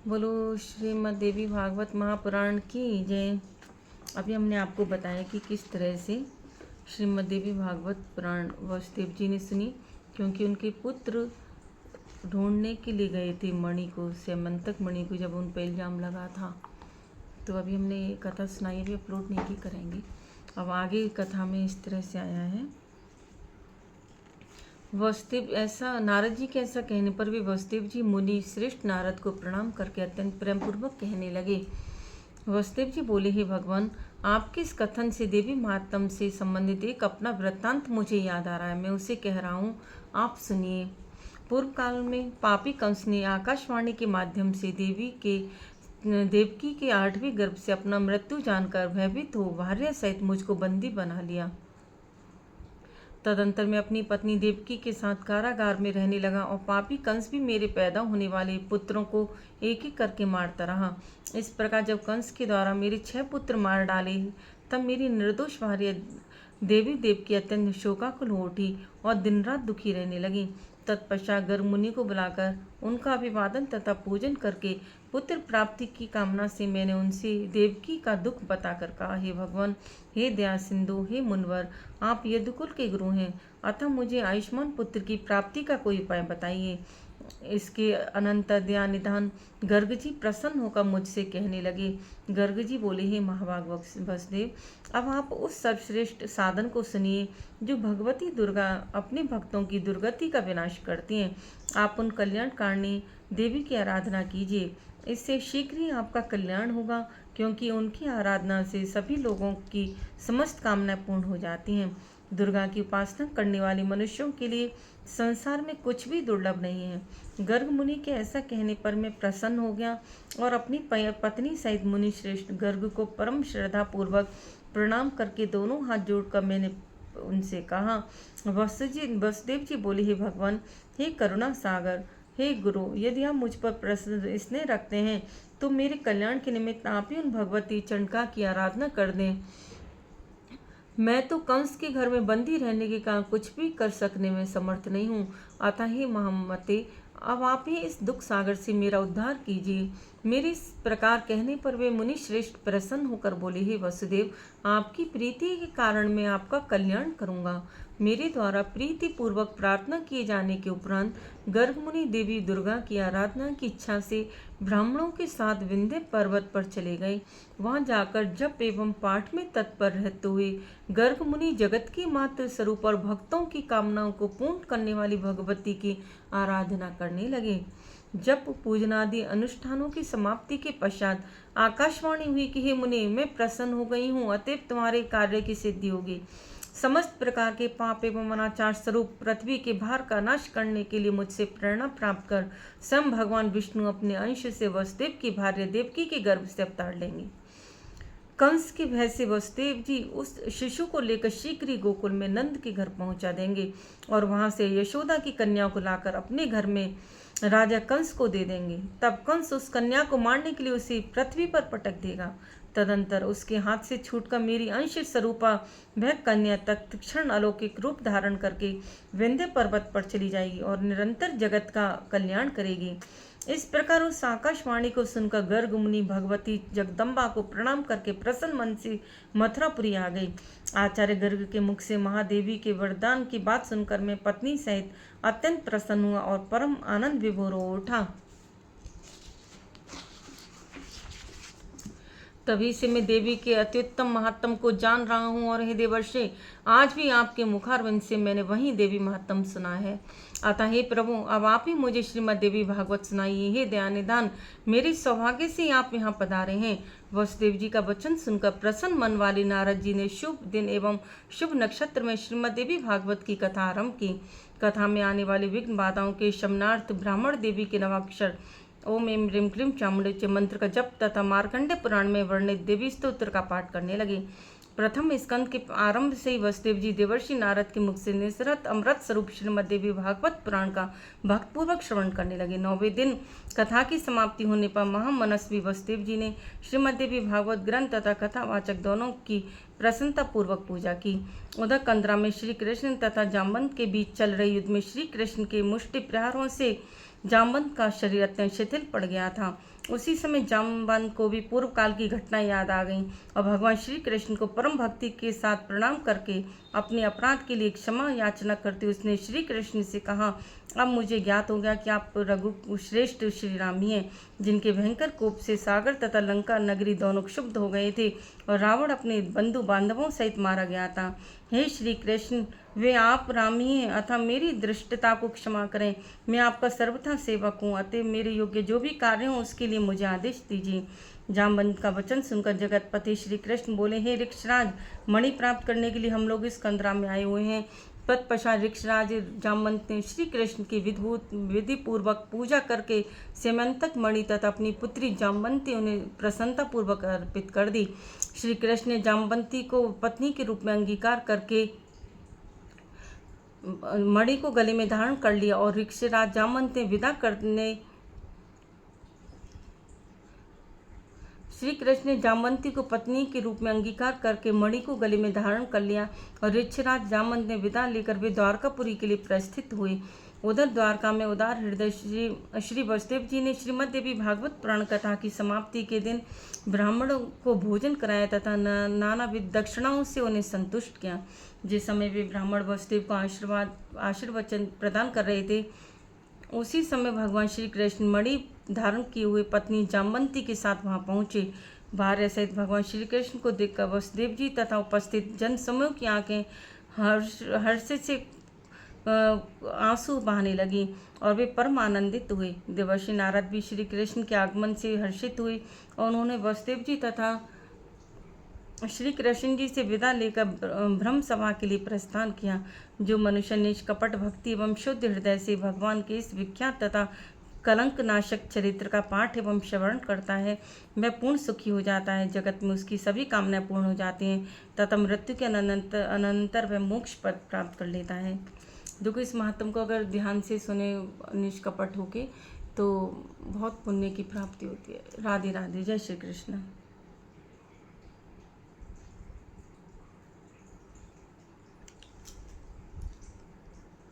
बोलो श्रीमद् देवी भागवत महापुराण की जय। अभी हमने आपको बताया कि किस तरह से श्रीमद् देवी भागवत पुराण वसुदेव जी ने सुनी, क्योंकि उनके पुत्र ढूंढने के लिए गए थे मणि को, स्यमंतक मणि को, जब उन पर इल्ज़ाम लगा था। तो अभी हमने कथा सुनाई, अभी अपलोड नहीं की करेंगे। अब आगे कथा में इस तरह से आया है। वसुदेव ऐसा नारद जी के ऐसा कहने पर भी वसुदेव जी मुनि श्रेष्ठ नारद को प्रणाम करके अत्यंत प्रेम पूर्वक कहने लगे। वसुदेव जी बोले, हे भगवान, आपके इस कथन से देवी महात्म से संबंधित एक अपना वृत्तांत मुझे याद आ रहा है। मैं उसे कह रहा हूँ, आप सुनिए। पूर्व काल में पापी कंस ने आकाशवाणी के माध्यम से देवकी के 8वें गर्भ से अपना मृत्यु जानकर भयभीत हो भार्या सहित मुझको बंदी बना लिया। तदंतर मैं अपनी पत्नी देवकी के साथ कारागार में रहने लगा और पापी कंस भी मेरे पैदा होने वाले पुत्रों को एक एक करके मारता रहा। इस प्रकार जब कंस के द्वारा मेरे 6 पुत्र मार डाले, तब मेरी निर्दोष भार्या देवी देवकी अत्यंत शोकाकुल हो उठी और दिन रात दुखी रहने लगी। तत्पश्चात गर्ग मुनि को बुलाकर उनका अभिवादन तथा पूजन करके पुत्र प्राप्ति की कामना से मैंने उनसे देवकी का दुख बताकर कहा, हे भगवान, हे दया सिंधु, हे मुनवर, आप यदुकुल के गुरु हैं, अतः मुझे आयुष्मान पुत्र की प्राप्ति का कोई उपाय बताइए। इसके अनंत दया निधान गर्ग जी प्रसन्न होकर मुझसे कहने लगे। गर्ग जी बोले, हे महाभाग वसुदेव, अब आप उस सर्वश्रेष्ठ साधन को सुनिए जो भगवती दुर्गा अपने भक्तों की दुर्गति का विनाश करती हैं। आप उन कल्याणकारिणी देवी की आराधना कीजिए, इससे शीघ्र ही आपका कल्याण होगा, क्योंकि उनकी आराधना से सभी लोगों की समस्त कामनाएं पूर्ण हो जाती हैं। दुर्गा की उपासना करने वाले मनुष्यों के लिए संसार में कुछ भी दुर्लभ नहीं है। गर्ग मुनि के ऐसा कहने पर मैं प्रसन्न हो गया और अपनी पत्नी सहित मुनि श्रेष्ठ गर्ग को परम श्रद्धा पूर्वक प्रणाम करके दोनों हाथ जोड़कर मैंने उनसे कहा। वसुदेव जी बोले, हे भगवान, हे करुणा सागर, हे गुरु, यदि आप मुझ पर प्रसन्न स्नेह रखते हैं तो मेरे कल्याण के निमित्त आप ही उन भगवती चंडिका की आराधना कर दें। मैं तो कंस के घर में बंदी रहने के कारण कुछ भी कर सकने में समर्थ नहीं हूँ, अतः हे महामते, अब आप ही इस दुख सागर से मेरा उद्धार कीजिए। मेरे इस प्रकार कहने पर वे मुनि श्रेष्ठ प्रसन्न होकर बोले, हे वसुदेव, आपकी प्रीति के कारण मैं आपका कल्याण करूँगा। मेरे द्वारा प्रीति पूर्वक प्रार्थना किए जाने के उपरांत गर्ग मुनि देवी दुर्गा की आराधना की इच्छा से ब्राह्मणों के साथ विंध्य पर्वत पर चले गए। वहां जाकर जप एवं पाठ में तत्पर रहते हुए गर्ग मुनि जगत की मात्र स्वरूप और भक्तों की कामनाओं को पूर्ण करने वाली भगवती की आराधना करने लगे। जप पूजनादि अनुष्ठानों की समाप्ति के पश्चात आकाशवाणी हुई कि हे मुनि, मैं प्रसन्न हो गई हूँ, अतएव तुम्हारे कार्य की सिद्धि होगी। समस्त प्रकार के पाप एवं अनाचार स्वरूप पृथ्वी के भार का नाश करने के लिए मुझसे प्रेरणा प्राप्त कर स्वयं भगवान विष्णु अपने अंश से वसुदेव की भार्या देवकी के गर्भ से अवतार लेंगे। कंस के भय से वसुदेव जी उस शिशु को लेकर शीघ्र ही गोकुल में नंद के घर पहुंचा देंगे और वहां से यशोदा की कन्या को लाकर अपने घर में राजा कंस को दे देंगे। तब कंस उस कन्या को मारने के लिए उसे पृथ्वी पर पटक देगा। तदंतर उसके हाथ से छूटकर मेरी अंश स्वरूपा वह कन्या तत्क्षण अलौकिक रूप धारण करके विंध्य पर्वत पर चली जाएगी और निरंतर जगत का कल्याण करेगी। इस प्रकार उस आकाशवाणी को सुनकर गर्ग मुनि भगवती जगदम्बा को प्रणाम करके प्रसन्न मन से मथुरापुरी आ गई। आचार्य गर्ग के मुख से महादेवी के वरदान की बात सुनकर मैं पत्नी सहित अत्यंत प्रसन्न हुआ और परम आनंद विभोर हो उठा। तभी से मैं देवी के अत्युत्तम महात्म को जान रहा हूँ और हे देवर्षि, आज भी आपके मुखारविंद से मैंने वही देवी महात्म सुना है। अतः हे प्रभु, अब आप ही मुझे श्रीमद् देवी भागवत सुनाइए। हे दयानिधान, मेरे सौभाग्य से आप यहाँ पधारे हैं। वसुदेव जी का वचन सुनकर प्रसन्न मन वाले नारद जी ने शुभ दिन एवं शुभ नक्षत्र में श्रीमद् देवी भागवत की कथा आरंभ की। कथा में आने वाली विघ्न बाधाओं के शमनार्थ ब्राह्मण देवी के नवाक्षर ओम एम ह्रीम क्लीम चामुंडे मंत्र का जप तथा मार्कंडे पुराण में वर्णित देवी स्तोत्र का पाठ करने लगे। प्रथम स्कंद के आरंभ से ही वसुदेव जी देवर्षि नारद के मुख से निसरत अमृत स्वरूप श्रीमद् देवी भागवत पुराण का भक्तपूर्वक श्रवण करने लगे। 9वें दिन कथा की समाप्ति होने पर महामनस्वी वसुदेव जी ने श्रीमद् देवी भागवत ग्रंथ तथा कथावाचक दोनों की प्रसन्नता पूर्वक पूजा की। उधर कंदरा में श्री कृष्ण तथा जामवंत के बीच चल रहे युद्ध में श्री कृष्ण के मुष्टि प्रहारों से जामवंत का शरीर अत्यंत शिथिल पड़ गया था। उसी समय जामवंत को भी पूर्व काल की घटना याद आ गई और भगवान श्री कृष्ण को परम भक्ति के साथ प्रणाम करके अपने अपराध के लिए क्षमा याचना करते उसने श्री कृष्ण से कहा, अब मुझे ज्ञात हो गया कि आप रघु श्रेष्ठ श्री राम ही हैं, जिनके भयंकर कोप से सागर तथा लंका नगरी दोनों क्षुब्ध हो गए थे और रावण अपने बंधु बांधवों सहित मारा गया था। हे श्री कृष्ण, वे आप राम ही हैं, अतः मेरी दृष्टता को क्षमा करें। मैं आपका सर्वथा सेवक हूँ, अतः मेरे योग्य जो भी कार्य हो उसके लिए मुझे आदेश दीजिए। जामवंत का वचन सुनकर जगतपति श्री कृष्ण बोले, हे ऋक्षराज, मणि प्राप्त करने के लिए हम लोग इस कंदरा में आए हुए हैं। तत्पश्चात ऋक्षराज जामवंत ने श्री कृष्ण की विधि पूर्वक पूजा करके स्यमंतक मणि तथा अपनी पुत्री जामवंती उन्हें प्रसन्नता पूर्वक अर्पित कर दी। श्री कृष्ण ने जामवंती को पत्नी के रूप में अंगीकार करके मणि को गले में धारण कर लिया और ऋक्षराज जामवंत ने विदा करने श्री कृष्ण ने जामवंती को पत्नी के रूप में अंगीकार करके मणि को गले में धारण कर लिया और ऋक्षराज जामवंत ने विदा लेकर वे द्वारकापुरी के लिए प्रस्थित हुए। उधर द्वारका में उदार हृदय श्री वसुदेव जी ने श्रीमद् देवी भागवत पुराण कथा की समाप्ति के दिन ब्राह्मणों को भोजन कराया तथा नानाविध दक्षिणाओं से उन्हें संतुष्ट किया। जिस समय वे ब्राह्मण वसुदेव को आशीर्वचन प्रदान कर रहे थे, उसी समय भगवान श्री कृष्ण मणि धारण किए हुए पत्नी जामवंती के साथ वहां पहुंचे। भार्या सहित भगवान श्री कृष्ण को देखकर वसुदेव जी तथा उपस्थित जन समूह की आंखें हर्ष से आंसू बहाने लगी और वे परम आनंदित हुए। देवर्षि नारद भी श्री कृष्ण के आगमन से हर्षित हुए और उन्होंने वसुदेव जी तथा श्री कृष्ण जी से विदा लेकर ब्रह्म सभा के लिए प्रस्थान किया। जो मनुष्य निष्कपट भक्ति एवं शुद्ध हृदय से भगवान के इस विख्यात तथा कलंक नाशक चरित्र का पाठ एवं श्रवण करता है, वह पूर्ण सुखी हो जाता है। जगत में उसकी सभी कामनाएं पूर्ण हो जाती हैं तथा मृत्यु के अनंतर वह मोक्ष पद प्राप्त कर लेता है। देखो, इस महात्म को अगर ध्यान से सुने निष्कपट होके तो बहुत पुण्य की प्राप्ति होती है। राधे राधे, जय श्री कृष्ण।